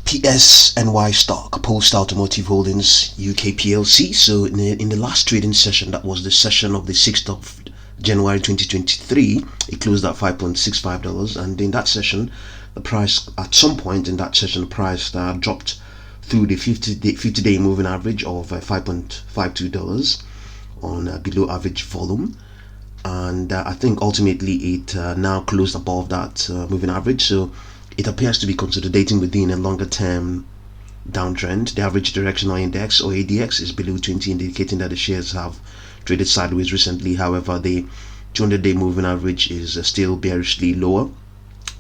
PSNY stock, Polestar Automotive Holdings UK PLC. So in the last trading session, that was the session of the 6th of January 2023, it closed at $5.65, and in that session the price, at some point in that session, the price dropped through the 50-day moving average of $5.52 on below average volume, and I think ultimately it now closed above that moving average. So it appears to be consolidating within a longer term downtrend. The average directional index, or ADX, is below 20, indicating that the shares have traded sideways recently. However, the 200-day moving average is still bearishly lower.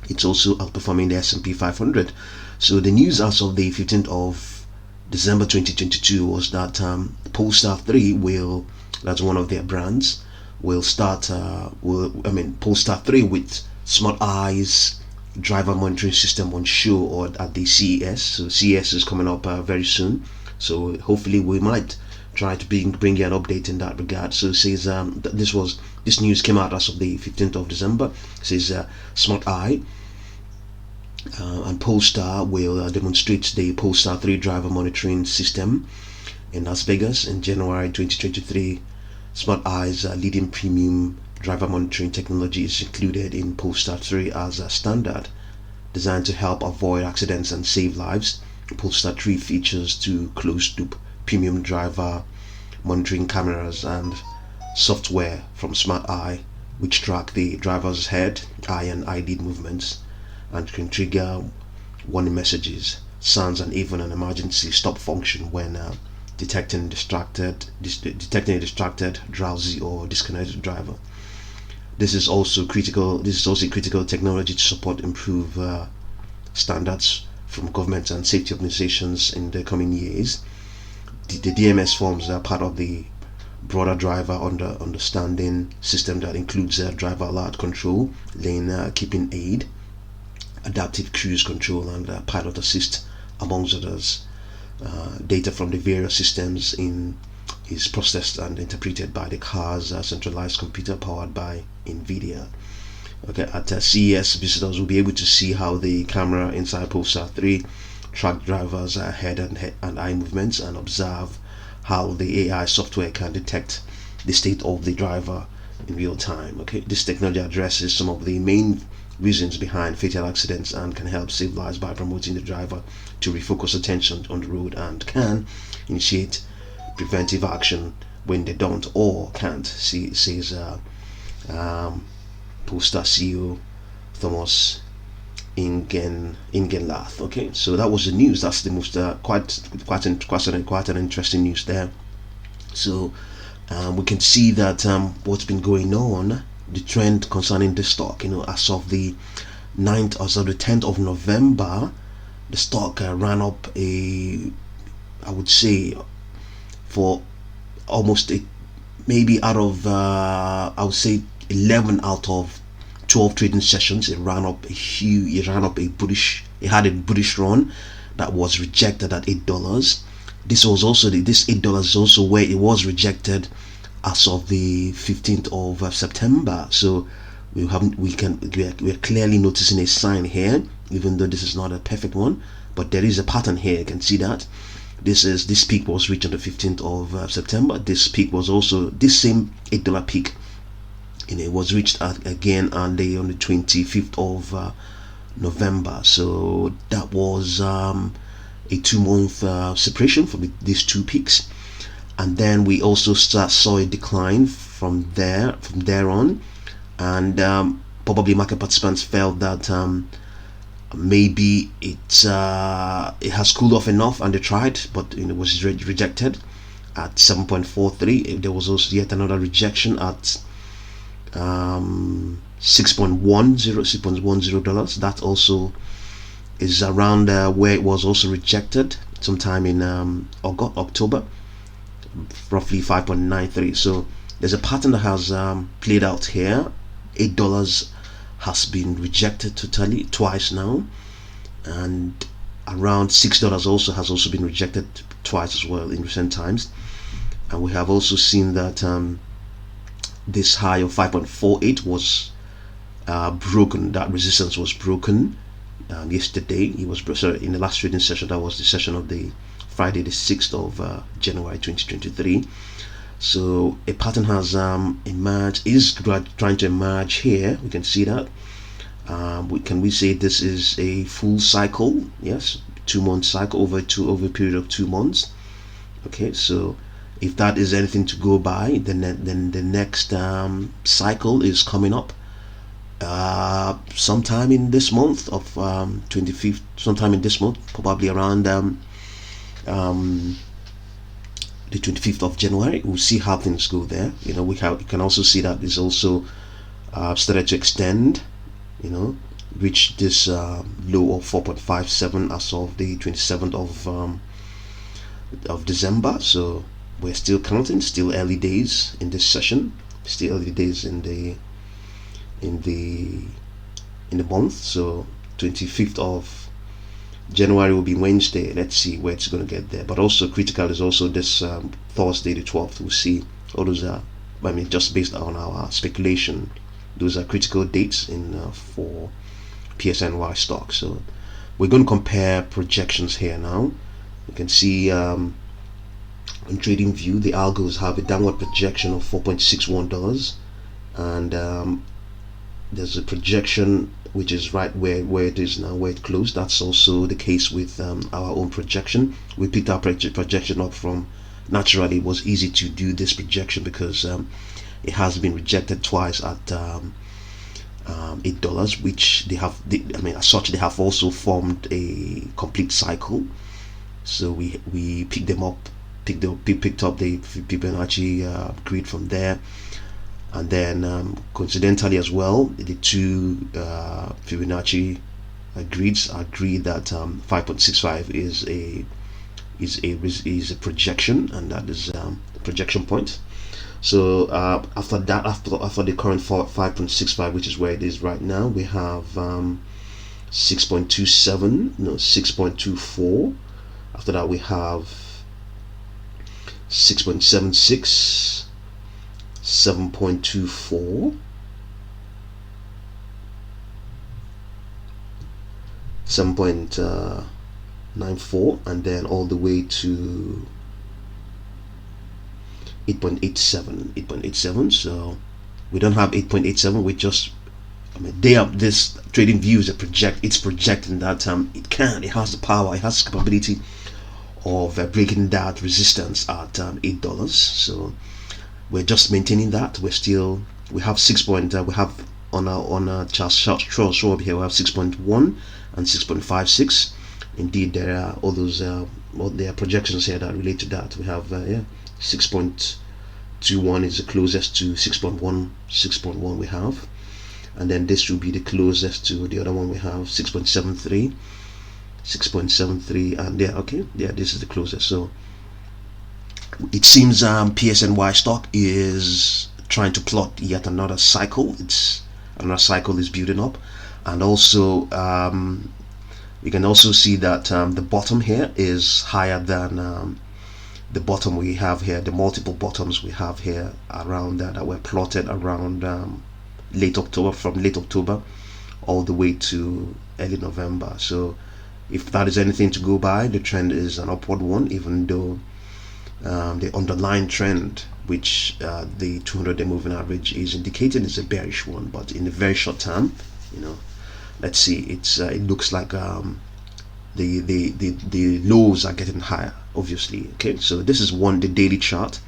It's also outperforming the S&P 500. So the news as of the 15th of December 2022 was that Polestar 3 will, that's one of their brands, will start Polestar 3 with Smart Eyes driver monitoring system on show or at the CES. So CES is coming up very soon, so hopefully we might try to bring you an update in that regard. So it says this news came out as of the 15th of December. It says Smart Eye and Polestar will demonstrate the Polestar 3 driver monitoring system in Las Vegas in January 2023. Smart Eye's leading premium driver monitoring technology is included in Polestar 3 as a standard, designed to help avoid accidents and save lives. Polestar 3 features two closed-loop premium driver monitoring cameras and software from Smart Eye, which track the driver's head, eye, and eyelid movements, and can trigger warning messages, sounds, and even an emergency stop function when detecting a distracted, drowsy, or disconnected driver. This is also critical technology to support improve standards from governments and safety organizations in the coming years. The DMS forms are part of the broader driver understanding system that includes driver alert control, lane keeping aid, adaptive cruise control, and pilot assist, amongst others. Data from the various systems is processed and interpreted by the car's centralized computer powered by NVIDIA. Okay, at CES, visitors will be able to see how the camera inside Polestar 3 track drivers' head and eye movements, and observe how the AI software can detect the state of the driver in real time. Okay, this technology addresses some of the main reasons behind fatal accidents and can help save lives by promoting the driver to refocus attention on the road, and can initiate preventive action when they don't or can't, says Polestar CEO Thomas Ingenlath. Okay, so that was the news. That's the most quite an interesting news there. So we can see that what's been going on, the trend concerning this stock, as of the 10th of November, the stock ran up I would say, for almost maybe out of I would say 11 out of 12 trading sessions, it had a bullish run that was rejected at $8. This $8 is also where it was rejected as of the 15th of September. So we are clearly noticing a sign here, even though this is not a perfect one, but there is a pattern here. You can see that this peak was reached on the 15th of September. This peak was also this same $8 peak, it was reached again on the 25th of November. So that was a 2-month separation from these two peaks, and then we also saw a decline from there on, and probably market participants felt that maybe it has cooled off enough, and they tried, but it was rejected at 7.43. There was also yet another rejection at $6.10. That also is around where it was also rejected sometime in October, roughly 5.93. So there's a pattern that has played out here. $8 has been rejected totally twice now, and around $6 also has also been rejected twice as well in recent times. And we have also seen that this high of 5.48 was broken. That resistance was broken yesterday. It was, sorry, in the last trading session. That was the session of the Friday the 6th of January 2023. So a pattern has emerged, is trying to emerge here. We can see that. We say this is a full cycle? Yes, 2-month cycle, over a period of 2 months. Okay, so if that is anything to go by, then the next cycle is coming up sometime in this month of 25th, sometime in this month, probably around the 25th of January. We'll see how things go there. You know, you can also see that it's also started to extend, you know, reach this low of 4.57 as of the 27th of December. So we're still counting, still early days in this session, still early days in the month. So 25th of January will be Wednesday. Let's see where it's going to get there. But also critical is also this Thursday the 12th. We'll see. All those are, I mean, just based on our speculation, those are critical dates in for PSNY stock. So we're going to compare projections here now. You can see on TradingView the algos have a downward projection of $4.61, and there's a projection which is right where it is now, where it closed. That's also the case with our own projection. We picked our projection up from, naturally it was easy to do this projection because it has been rejected twice at $8, which they have, I mean, as such, they have also formed a complete cycle. So we picked them up, picked up the Fibonacci grid from there, and then coincidentally as well, the two Fibonacci grids agree that 5.65 is a projection, and that is a projection point. So after that, after the current 5.65, which is where it is right now, we have 6.27, no, 6.24. After that we have 6.76, 7.24, 7.94, and then all the way to 8.87. So we don't have 8.87. We just, I mean, this TradingView is it's projecting that it has the power, it has the capability of breaking that resistance at $8. So we're just maintaining that. We have 6 point, we have on a chart show up here, we have 6.1 and 6.56. Indeed, there are all those there are projections here that relate to that. We have 6.21 is the closest to 6.1 we have, and then this will be the closest to the other one. We have 6.73, and this is the closest. So it seems PSNY stock is trying to plot yet another cycle. Another cycle is building up, and also you can also see that the bottom here is higher than the bottom we have here, the multiple bottoms we have here around that were plotted around late October, from late October all the way to early November. So if that is anything to go by, the trend is an upward one, even though the underlying trend, which the 200-day moving average is indicating, is a bearish one. But in the very short term, you know, let's see, it looks like the lows are getting higher, obviously. Okay, so this is the daily chart,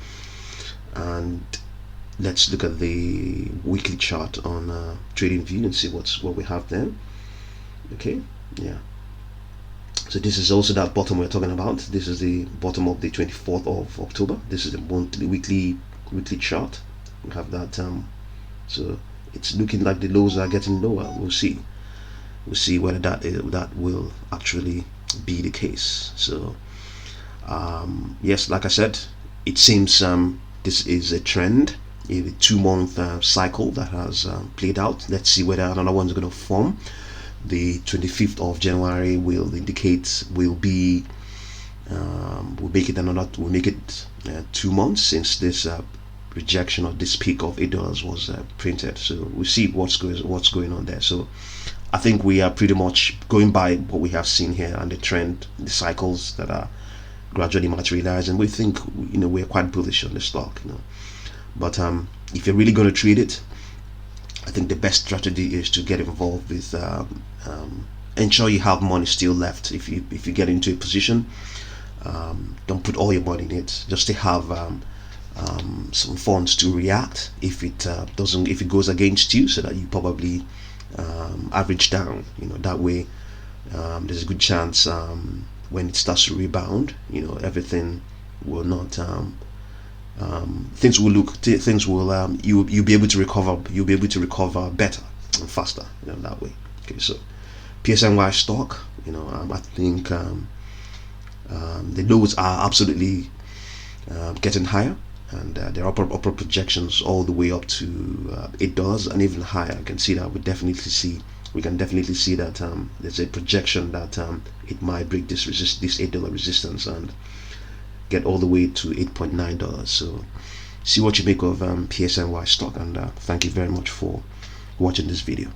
and let's look at the weekly chart on TradingView and see what we have there. Okay, yeah. So this is also that bottom we're talking about. This is the bottom of the 24th of October. This is the weekly chart. We have that. So it's looking like the lows are getting lower. We'll see whether that will actually be the case. So yes, like I said, it seems this is a trend, a 2-month cycle that has played out. Let's see whether another one's going to form. The 25th of January will make it 2 months since this rejection of this peak of $8 was printed. So we'll see what's going on there. So I think we are pretty much going by what we have seen here and the trend, the cycles that are gradually materializing. We think, we're quite bullish on the stock, But if you're really going to trade it, I think the best strategy is to get involved with ensure you have money still left. If you get into a position, don't put all your money in it. Just to have some funds to react if it goes against you, so that you probably average down. That way there's a good chance when it starts to rebound, everything will not things will you'll be able to recover better and faster, that way. Okay, so PSNY stock, I think the lows are absolutely getting higher, and there are upper projections all the way up to $8 and even higher. I can see that. We can definitely see that there's a projection that it might break this $8 resistance and get all the way to $8.9. So see what you make of PSNY stock, and thank you very much for watching this video.